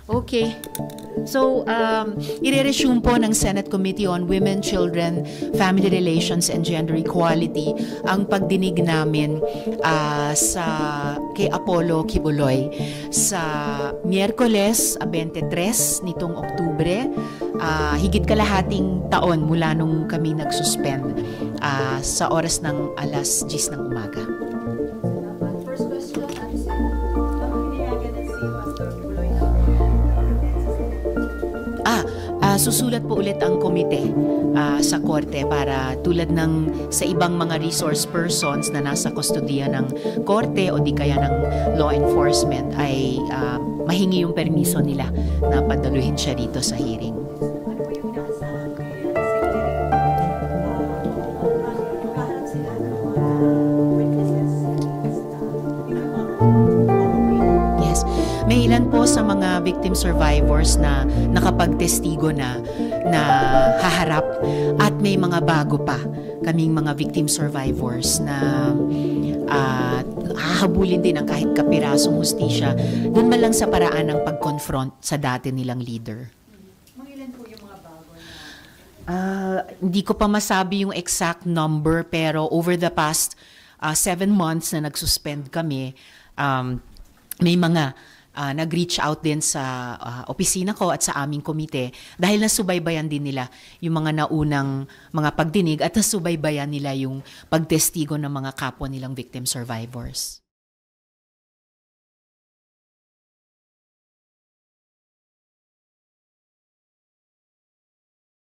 Okay. So, ire-resume po ng Senate Committee on Women, Children, Family Relations, and Gender Equality ang pagdinig namin kay Apollo Kibuloy sa Miyerkules 23 nitong Oktubre, higit kalahating taon mula nung kami nag-suspend sa oras ng alas 10 ng umaga. Susulat po ulit ang komite sa korte para tulad ng sa ibang mga resource persons na nasa kustodiya ng korte o di kaya ng law enforcement ay mahingi yung permiso nila na padaluhin siya dito sa hearing. May ilan po sa mga victim survivors na nakapagtestigo na haharap at may mga bago pa kaming mga victim survivors na hahabulin din ang kahit kapirasong hustisya doon man lang sa paraan ng pag-confront sa dati nilang leader. Ilan po yung mga bago na? Hindi ko pa masabi yung exact number pero over the past 7 months na nag-suspend kami, may mga nag-reach out din sa opisina ko at sa aming komite dahil nasubaybayan din nila yung mga naunang mga pagdinig at nasubaybayan nila yung pagtestigo ng mga kapwa nilang victim survivors.